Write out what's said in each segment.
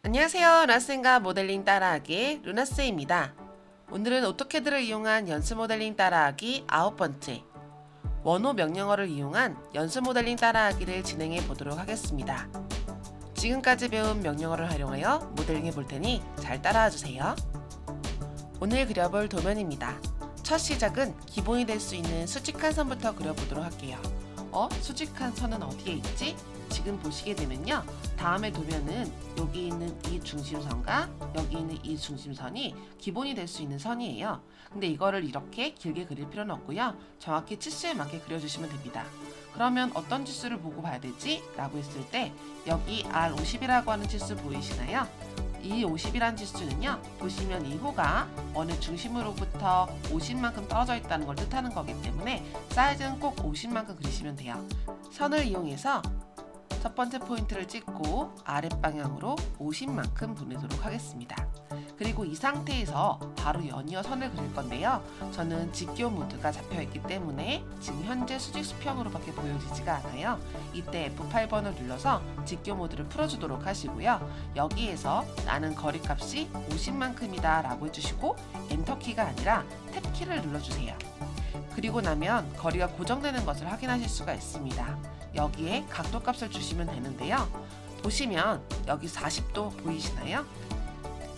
안녕하세요. 라센과 모델링 따라하기 루나쌤입니다. 오늘은 오토캐드를 이용한 연습 모델링 따라하기 9번째 원호 명령어를 이용한 연습 모델링 따라하기를 진행해 보도록 하겠습니다. 지금까지 배운 명령어를 활용하여 모델링해 볼 테니 잘 따라와 주세요. 오늘 그려볼 도면입니다. 첫 시작은 기본이 될 수 있는 수직한 선부터 그려보도록 할게요. 수직한 선은 어디에 있지? 지금 보시게 되면요, 다음의 도면은 여기 있는 이 중심선과 여기 있는 이 중심선이 기본이 될 수 있는 선이에요. 근데 이거를 이렇게 길게 그릴 필요는 없고요, 정확히 치수에 맞게 그려주시면 됩니다. 그러면 어떤 치수를 보고 봐야 되지? 라고 했을 때 여기 R50이라고 하는 치수 보이시나요? 이 50이란 지수는요, 보시면 이 호가 원의 중심으로부터 50만큼 떨어져 있다는 걸 뜻하는 거기 때문에 사이즈는 꼭 50만큼 그리시면 돼요. 선을 이용해서 첫 번째 포인트를 찍고 아랫방향으로 50만큼 보내도록 하겠습니다. 그리고 이 상태에서 바로 연이어 선을 그릴 건데요, 저는 직교 모드가 잡혀있기 때문에 지금 현재 수직 수평으로밖에 보여지지가 않아요. 이때 F8번을 눌러서 직교 모드를 풀어주도록 하시고요, 여기에서 나는 거리값이 50만큼이다 라고 해주시고 엔터키가 아니라 탭키를 눌러주세요. 그리고 나면 거리가 고정되는 것을 확인하실 수가 있습니다. 여기에 각도값을 주시면 되는데요, 보시면 여기 40도 보이시나요?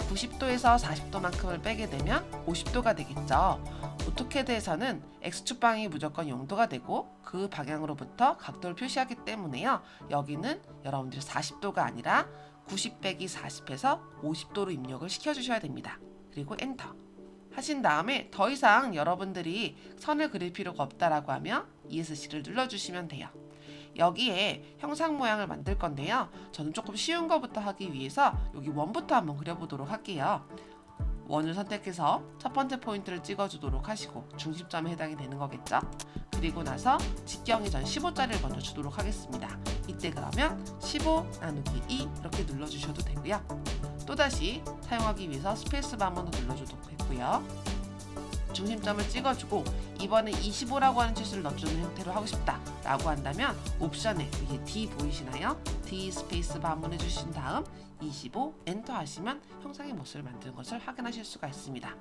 90도에서 40도만큼을 빼게 되면 50도가 되겠죠. 오토캐드에서는 X축 방향이 무조건 0도가 되고 그 방향으로부터 각도를 표시하기 때문에요, 여기는 여러분들이 40도가 아니라 90 빼기 40해서 50도로 입력을 시켜주셔야 됩니다. 그리고 엔터 하신 다음에 더 이상 여러분들이 선을 그릴 필요가 없다라고 하면 ESC를 눌러주시면 돼요. 여기에 형상 모양을 만들 건데요, 저는 조금 쉬운 거부터 하기 위해서 여기 원부터 한번 그려보도록 할게요. 원을 선택해서 첫 번째 포인트를 찍어주도록 하시고 중심점에 해당이 되는 거겠죠. 그리고 나서 직경이 전 15짜리를 먼저 주도록 하겠습니다. 이때 그러면 15 나누기 2 이렇게 눌러주셔도 되고요, 또다시 사용하기 위해서 스페이스바 한번 더 눌러줘도 되고요, 중심점을 찍어주고 이번에 25라고 하는 치수를 넣어주는 형태로 하고 싶다 라고 한다면 옵션에 이게 D 보이시나요? D 스페이스바 한번 해주신 다음 25 엔터 하시면 형상의 모습을 만드는 것을 확인하실 수가 있습니다.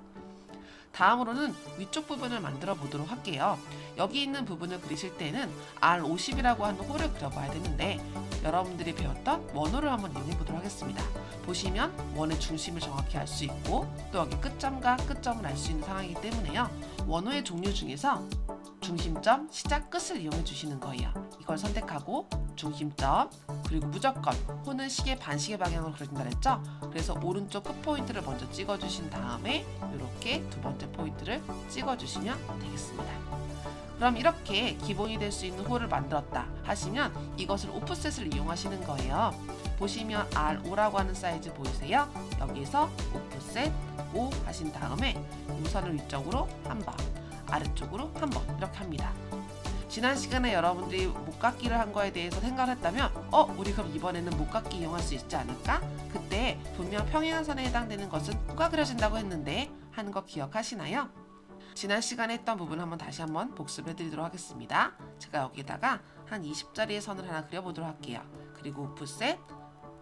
다음으로는 위쪽 부분을 만들어 보도록 할게요. 여기 있는 부분을 그리실 때는 R50이라고 하는 호를 그려봐야 되는데 여러분들이 배웠던 원호를 한번 이용해 보도록 하겠습니다. 보시면 원의 중심을 정확히 알 수 있고 또 여기 끝점과 끝점을 알 수 있는 상황이기 때문에요, 원호의 종류 중에서 중심점, 시작, 끝을 이용해 주시는 거예요. 이걸 선택하고 중심점, 그리고 무조건 호는 시계 반시계 방향으로 그려진다 했죠? 그래서 오른쪽 끝 포인트를 먼저 찍어주신 다음에 이렇게 두 번째 포인트를 찍어주시면 되겠습니다. 그럼 이렇게 기본이 될 수 있는 호를 만들었다 하시면 이것을 오프셋을 이용하시는 거예요. 보시면 R5라고 하는 사이즈 보이세요? 여기에서 오프셋 5 하신 다음에 우선을 위쪽으로 한번, 아래쪽으로 한번 이렇게 합니다. 지난 시간에 여러분들이 목깎기를 한 거에 대해서 생각을 했다면 우리 그럼 이번에는 목깎기 이용할 수 있지 않을까? 그때 분명 평행한 선에 해당되는 것은 호가 그려진다고 했는데 하는 거 기억하시나요? 지난 시간에 했던 부분 한번 다시 한번 복습해 드리도록 하겠습니다. 제가 여기다가 한 20짜리의 선을 하나 그려보도록 할게요. 그리고 오프셋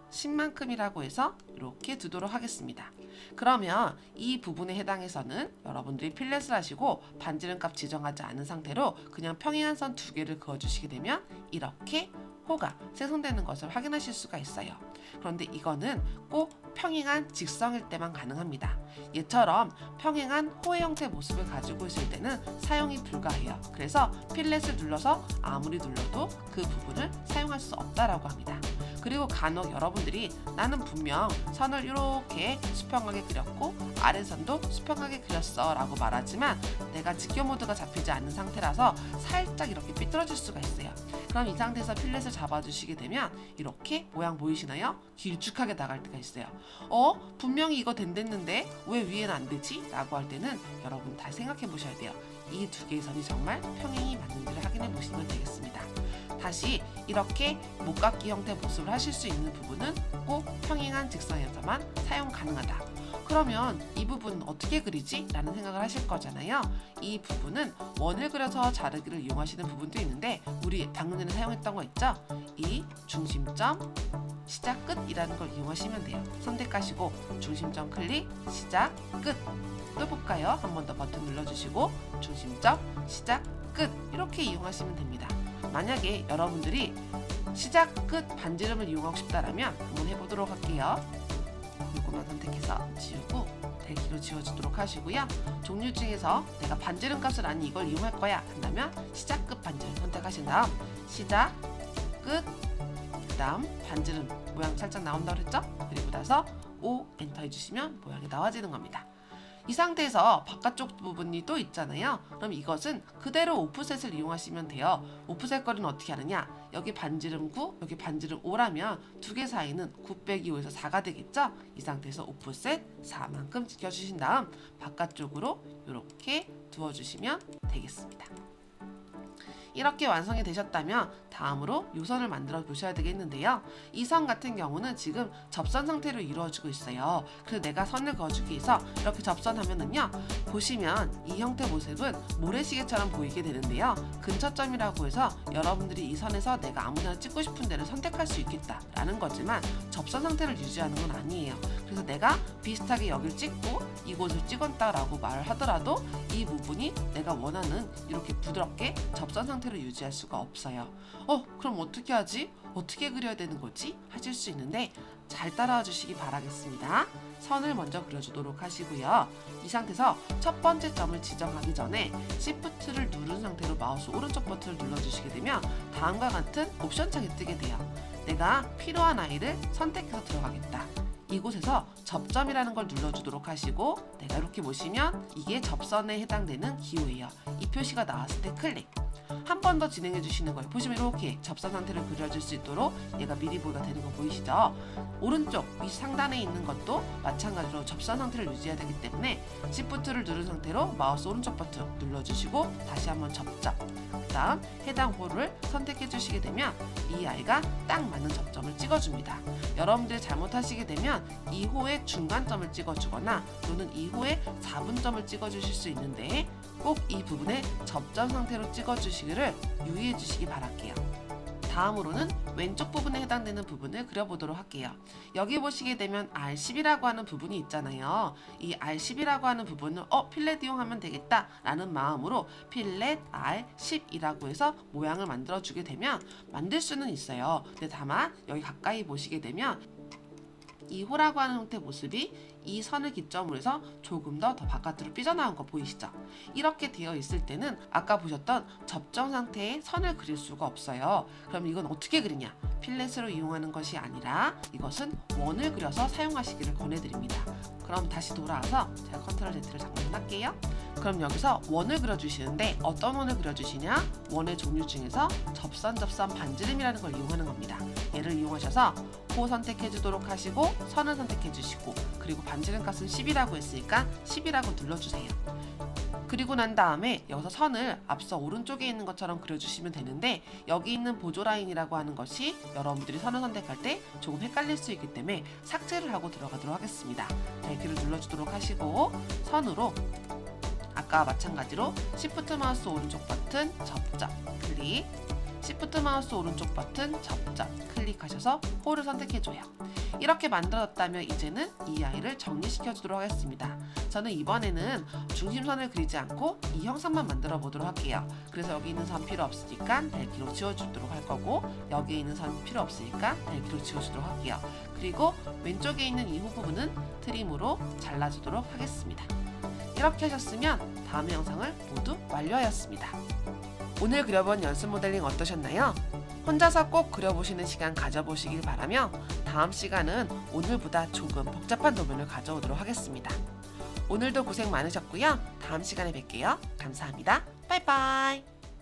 10만큼이라고 해서 이렇게 두도록 하겠습니다. 그러면 이 부분에 해당해서는 여러분들이 필렛을 하시고 반지름 값 지정하지 않은 상태로 그냥 평행한 선 두 개를 그어주시게 되면 이렇게 호가 생성되는 것을 확인하실 수가 있어요. 그런데 이거는 꼭 평행한 직선일 때만 가능합니다. 얘처럼 평행한 호의 형태의 모습을 가지고 있을 때는 사용이 불가해요. 그래서 필렛을 눌러서 아무리 눌러도 그 부분을 사용할 수 없다라고 합니다. 그리고 간혹 여러분들이 나는 분명 선을 이렇게 수평하게 그렸고 아래선도 수평하게 그렸어 라고 말하지만 내가 직교 모드가 잡히지 않는 상태라서 살짝 이렇게 삐뚤어질 수가 있어요. 그럼 이 상태에서 필렛을 잡아주시게 되면 이렇게 모양 보이시나요? 길쭉하게 나갈 때가 있어요. 분명히 이거 된댔는데 왜 위에는 안 되지? 라고 할 때는 여러분 다 생각해 보셔야 돼요. 이 두 개의 선이 정말 평행이 맞는지를 확인해 보시면 되겠습니다. 다시 이렇게 목깎기 형태의 모습을 하실 수 있는 부분은 꼭 평행한 직선에서만 사용 가능하다. 그러면 이 부분 어떻게 그리지? 라는 생각을 하실 거잖아요. 이 부분은 원을 그려서 자르기를 이용하시는 부분도 있는데 우리 방금 전에 사용했던 거 있죠? 이 중심점, 시작, 끝이라는 걸 이용하시면 돼요. 선택하시고 중심점 클릭, 시작, 끝. 또 해볼까요? 한 번 더 버튼 눌러주시고 중심점, 시작, 끝 이렇게 이용하시면 됩니다. 만약에 여러분들이 시작, 끝 반지름을 이용하고 싶다라면 한번 해보도록 할게요. 이것만 선택해서 지우고 대기로 지워주도록 하시고요. 종류 중에서 내가 반지름 값을 아니 이걸 이용할 거야 한다면 시작, 끝 반지름 선택하신 다음 시작, 끝, 그 다음 반지름 모양 살짝 나온다고 했죠? 그리고 나서 5 엔터 해주시면 모양이 나와지는 겁니다. 이 상태에서 바깥쪽 부분이 또 있잖아요. 그럼 이것은 그대로 오프셋을 이용하시면 돼요. 오프셋 거리는 어떻게 하느냐? 여기 반지름 9, 여기 반지름 5라면 두 개 사이는 9 빼기 5에서 4가 되겠죠? 이 상태에서 오프셋 4만큼 지켜주신 다음 바깥쪽으로 이렇게 두어주시면 되겠습니다. 이렇게 완성이 되셨다면 다음으로 요선을 만들어 보셔야 되겠는데요. 이 선 같은 경우는 지금 접선 상태로 이루어지고 있어요. 그래서 내가 선을 그어주기 위해서 이렇게 접선하면은요, 보시면 이 형태 모습은 모래시계처럼 보이게 되는데요. 근처점이라고 해서 여러분들이 이 선에서 내가 아무데나 찍고 싶은 데를 선택할 수 있겠다라는 거지만 접선 상태를 유지하는 건 아니에요. 그래서 내가 비슷하게 여길 찍고 이곳을 찍었다라고 말을 하더라도 이 부분이 내가 원하는 이렇게 부드럽게 접선 상태로 유지할 수가 없어요. 그럼 어떻게 하지? 어떻게 그려야 되는 거지? 하실 수 있는데 잘 따라와 주시기 바라겠습니다. 선을 먼저 그려주도록 하시고요. 이 상태에서 첫 번째 점을 지정하기 전에 Shift를 누른 상태로 마우스 오른쪽 버튼을 눌러주시게 되면 다음과 같은 옵션 창이 뜨게 돼요. 내가 필요한 아이를 선택해서 들어가겠다. 이곳에서 접점이라는 걸 눌러주도록 하시고 내가 이렇게 보시면 이게 접선에 해당되는 기호예요. 이 표시가 나왔을 때 클릭. 한 번 더 진행해 주시는 거예요. 보시면 이렇게 접선 상태를 그려줄 수 있도록 얘가 미리 보기가 되는 거 보이시죠? 오른쪽 위 상단에 있는 것도 마찬가지로 접선 상태를 유지해야 되기 때문에 Shift를 누른 상태로 마우스 오른쪽 버튼 눌러주시고 다시 한번 접점, 그 다음 해당 호를 선택해 주시게 되면 이 아이가 딱 맞는 접점을 찍어줍니다. 여러분들이 잘못하시게 되면 2호의 중간점을 찍어주거나 또는 2호의 4분점을 찍어주실 수 있는데 꼭 이 부분에 접점 상태로 찍어주시기를 유의해 주시기 바랄게요. 다음으로는 왼쪽 부분에 해당되는 부분을 그려보도록 할게요. 여기 보시게 되면 R10이라고 하는 부분이 있잖아요. 이 R10이라고 하는 부분을 필렛 이용하면 되겠다 라는 마음으로 필렛 R10이라고 해서 모양을 만들어 주게 되면 만들 수는 있어요. 근데 다만 여기 가까이 보시게 되면 이 호라고 하는 형태 모습이 이 선을 기점으로 해서 조금 더 바깥으로 삐져나온 거 보이시죠? 이렇게 되어 있을 때는 아까 보셨던 접점 상태의 선을 그릴 수가 없어요. 그럼 이건 어떻게 그리냐? 필렛으로 이용하는 것이 아니라 이것은 원을 그려서 사용하시기를 권해드립니다. 그럼 다시 돌아와서 제가 컨트롤 Z를 장전할게요. 그럼 여기서 원을 그려주시는데 어떤 원을 그려주시냐? 원의 종류 중에서 접선 반지름이라는 걸 이용하는 겁니다. 얘를 이용하셔서 호 선택해 주도록 하시고 선을 선택해 주시고 그리고 반지름 값은 10이라고 했으니까 10이라고 눌러주세요. 그리고 난 다음에 여기서 선을 앞서 오른쪽에 있는 것처럼 그려주시면 되는데 여기 있는 보조 라인이라고 하는 것이 여러분들이 선을 선택할 때 조금 헷갈릴 수 있기 때문에 삭제를 하고 들어가도록 하겠습니다. 대기를 눌러주도록 하시고 선으로 아까 마찬가지로 Shift 마우스 오른쪽 버튼 접점 클릭, Shift 마우스 오른쪽 버튼 접점 클릭하셔서 호를 선택해줘요. 이렇게 만들어졌다면 이제는 이 아이를 정리시켜 주도록 하겠습니다. 저는 이번에는 중심선을 그리지 않고 이 형상만 만들어 보도록 할게요. 그래서 여기 있는 선 필요 없으니까 델기로 지워주도록 할 거고 여기 있는 선 필요 없으니까 델기로 지워주도록 할게요. 그리고 왼쪽에 있는 이 호 부분은 트림으로 잘라주도록 하겠습니다. 이렇게 하셨으면 다음 영상을 모두 완료하였습니다. 오늘 그려본 연습 모델링 어떠셨나요? 혼자서 꼭 그려보시는 시간 가져보시길 바라며 다음 시간은 오늘보다 조금 복잡한 도면을 가져오도록 하겠습니다. 오늘도 고생 많으셨고요. 다음 시간에 뵐게요. 감사합니다. 바이바이.